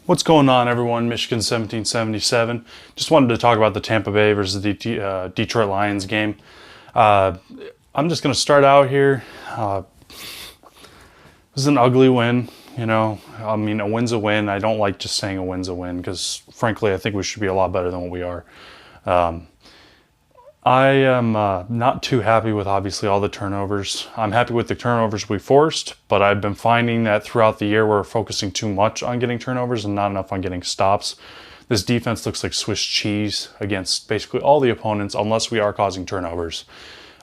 What's going on, everyone? Michigan 1777. Just wanted to talk about the Tampa Bay versus the Detroit Lions game. I'm just going to start out here. This is an ugly win. I mean, a win's a win. I don't like just saying a win's a win because, frankly, I think we should be a lot better than what we are. I am not too happy with, obviously, all the turnovers. I'm happy with the turnovers we forced, but I've been finding that throughout the year we're focusing too much on getting turnovers and not enough on getting stops. This defense looks like Swiss cheese against basically all the opponents unless we are causing turnovers.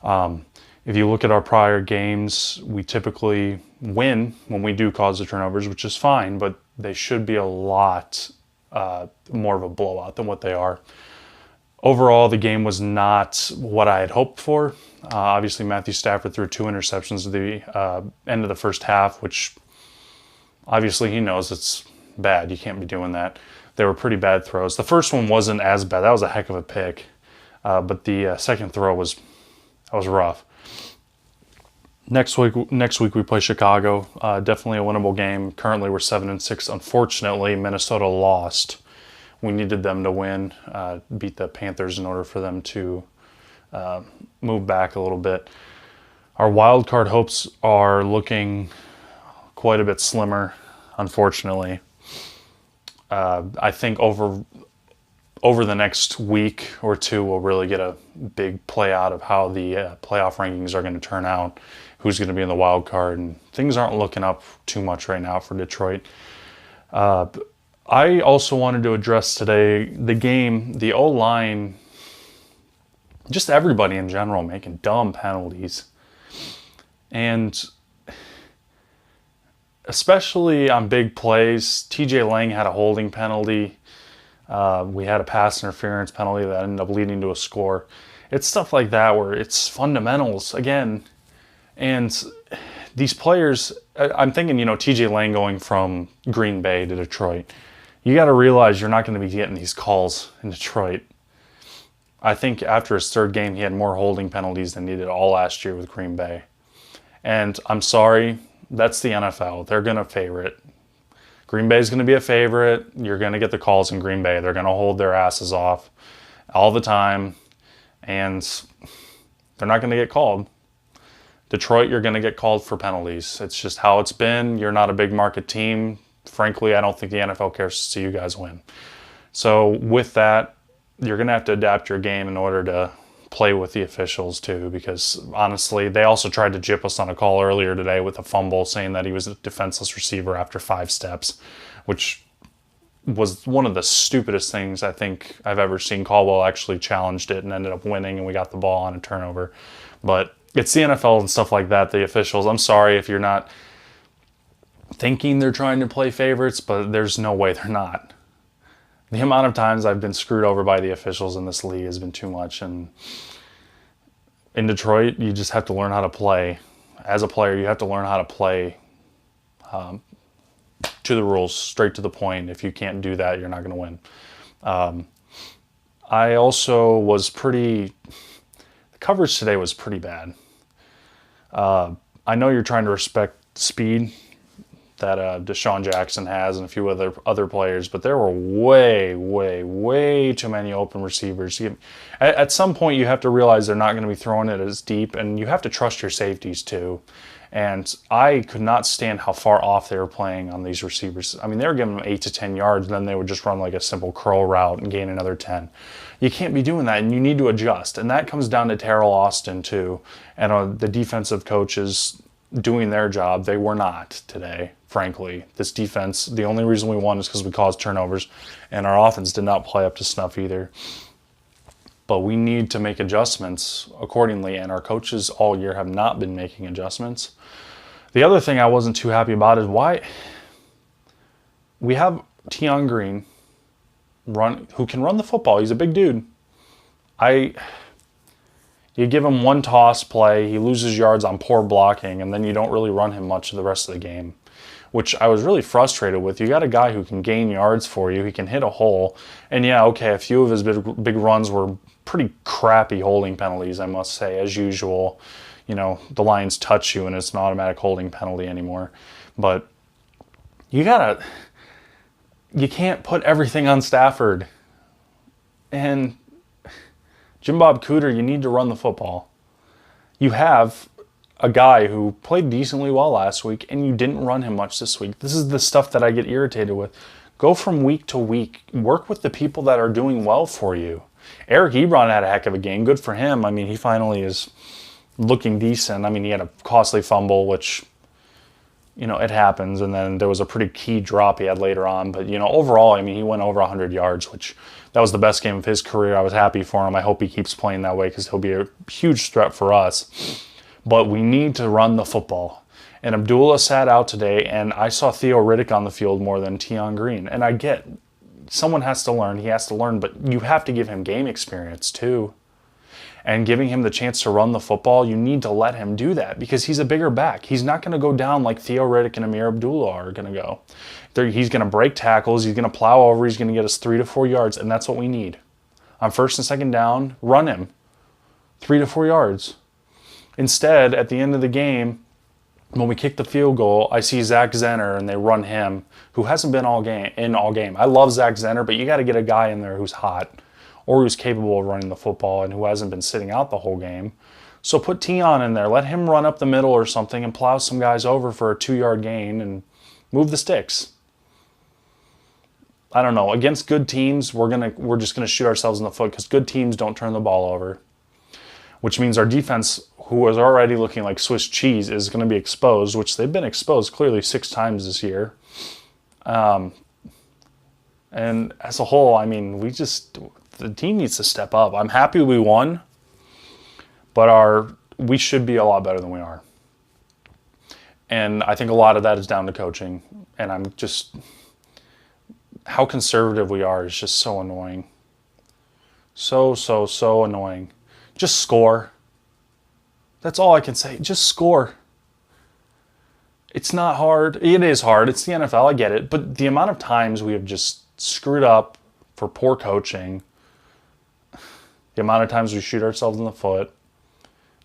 If you look at our prior games, we typically win when we do cause the turnovers, which is fine, but they should be a lot more of a blowout than what they are. Overall, the game was not what I had hoped for. Obviously, Matthew Stafford threw 2 interceptions at the end of the first half, which obviously he knows it's bad. You can't be doing that. They were pretty bad throws. The first one wasn't as bad. That was a heck of a pick. But the second throw was rough. Next week we play Chicago. Definitely a winnable game. Currently we're 7-6. Unfortunately, Minnesota lost. We needed them to win, beat the Panthers in order for them to move back a little bit. Our wild card hopes are looking quite a bit slimmer, unfortunately. I think over the next week or two, we'll really get a big play out of how the playoff rankings are going to turn out, who's going to be in the wild card, and things aren't looking up too much right now for Detroit. I also wanted to address today the game, the O-line, just everybody in general making dumb penalties. And especially on big plays, TJ Lang had a holding penalty. We had a pass interference penalty that ended up leading to a score. It's stuff like that where it's fundamentals again. And these players, I'm thinking, TJ Lang going from Green Bay to Detroit. You got to realize you're not going to be getting these calls in Detroit. I think after his third game, he had more holding penalties than he did all last year with Green Bay. And I'm sorry, that's the NFL. They're going to favor it. Green Bay is going to be a favorite. You're going to get the calls in Green Bay. They're going to hold their asses off all the time. And they're not going to get called. Detroit, you're going to get called for penalties. It's just how it's been. You're not a big market team. Frankly, I don't think the NFL cares to see you guys win. So with that, you're going to have to adapt your game in order to play with the officials too, because honestly, they also tried to gyp us on a call earlier today with a fumble saying that he was a defenseless receiver after 5 steps, which was one of the stupidest things I think I've ever seen. Caldwell actually challenged it and ended up winning, and we got the ball on a turnover. But it's the NFL and stuff like that, the officials. I'm sorry if you're not thinking they're trying to play favorites, but there's no way they're not. The amount of times I've been screwed over by the officials in this league has been too much, and in Detroit, you just have to learn how to play. As a player, you have to learn how to play to the rules, straight to the point. If you can't do that, you're not going to win. I also was the coverage today was pretty bad. I know you're trying to respect speed that Deshaun Jackson has and a few other players, but there were way too many open receivers. At some point, you have to realize they're not going to be throwing it as deep, and you have to trust your safeties too. And I could not stand how far off they were playing on these receivers. I mean, they were giving them 8 to 10 yards, and then they would just run like a simple curl route and gain another 10. You can't be doing that, and you need to adjust. And that comes down to Terrell Austin too, and the defensive coaches doing their job. They were not today, frankly. This defense, the only reason we won is because we caused turnovers, and our offense did not play up to snuff either. But we need to make adjustments accordingly, and our coaches all year have not been making adjustments. The other thing I wasn't too happy about is why we have Tion Green who can run the football. He's a big dude. You give him one toss play, he loses yards on poor blocking, and then you don't really run him much of the rest of the game, which I was really frustrated with. You got a guy who can gain yards for you, he can hit a hole, and yeah, okay, a few of his big runs were pretty crappy holding penalties, I must say, as usual. The Lions touch you, and it's an automatic holding penalty anymore. But you gotta you can't put everything on Stafford. And Jim Bob Cooter, you need to run the football. You have a guy who played decently well last week, and you didn't run him much this week. This is the stuff that I get irritated with. Go from week to week. Work with the people that are doing well for you. Eric Ebron had a heck of a game. Good for him. I mean, he finally is looking decent. I mean, he had a costly fumble, which, you know, it happens. And then there was a pretty key drop he had later on. But, you know, overall, I mean, he went over 100 yards, which that was the best game of his career. I was happy for him. I hope he keeps playing that way because he'll be a huge threat for us. But we need to run the football. And Abdullah sat out today, and I saw Theo Riddick on the field more than Tion Green. And I get, someone has to learn, he has to learn, but you have to give him game experience too. And giving him the chance to run the football, you need to let him do that because he's a bigger back. He's not going to go down like Theo Riddick and Amir Abdullah are going to go. He's going to break tackles, he's going to plow over, he's going to get us 3 to 4 yards, and that's what we need. On first and second down, run him 3 to 4 yards. Instead, at the end of the game, when we kick the field goal, I see Zach Zenner and they run him, who hasn't been all game. I love Zach Zenner, but you got to get a guy in there who's hot or who's capable of running the football and who hasn't been sitting out the whole game. So put Tion in there. Let him run up the middle or something and plow some guys over for a 2-yard gain and move the sticks. I don't know. Against good teams, we're just gonna shoot ourselves in the foot because good teams don't turn the ball over, which means our defense, who was already looking like Swiss cheese, is going to be exposed, which they've been exposed clearly 6 times this year. And as a whole, I mean, the team needs to step up. I'm happy we won, but we should be a lot better than we are. And I think a lot of that is down to coaching. And how conservative we are is just so annoying. So annoying. Just score. That's all I can say. Just score. It's not hard. It is hard. It's the NFL. I get it. But the amount of times we have just screwed up for poor coaching, the amount of times we shoot ourselves in the foot,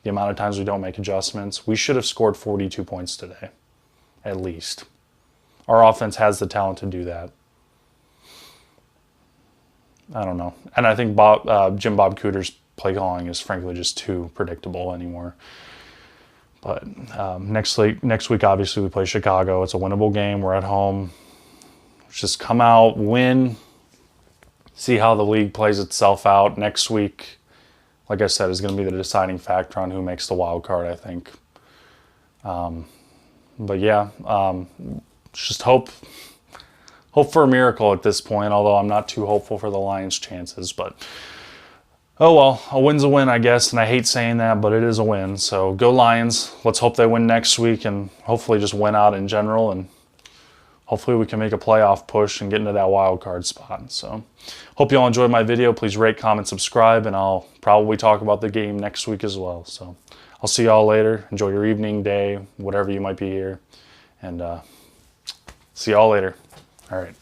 the amount of times we don't make adjustments, we should have scored 42 points today, at least. Our offense has the talent to do that. I don't know. And I think Jim Bob Cooter's play calling is frankly just too predictable anymore. But next week, obviously, we play Chicago. It's a winnable game. We're at home. Let's just come out, win, see how the league plays itself out. Next week, like I said, is going to be the deciding factor on who makes the wild card, I think. But yeah, just hope for a miracle at this point, although I'm not too hopeful for the Lions' chances. But oh well, a win's a win, I guess, and I hate saying that, but it is a win. So go Lions. Let's hope they win next week and hopefully just win out in general, and hopefully we can make a playoff push and get into that wild card spot. So hope you all enjoyed my video. Please rate, comment, subscribe, and I'll probably talk about the game next week as well. So I'll see you all later. Enjoy your evening, day, whatever you might be here, and see you all later. All right.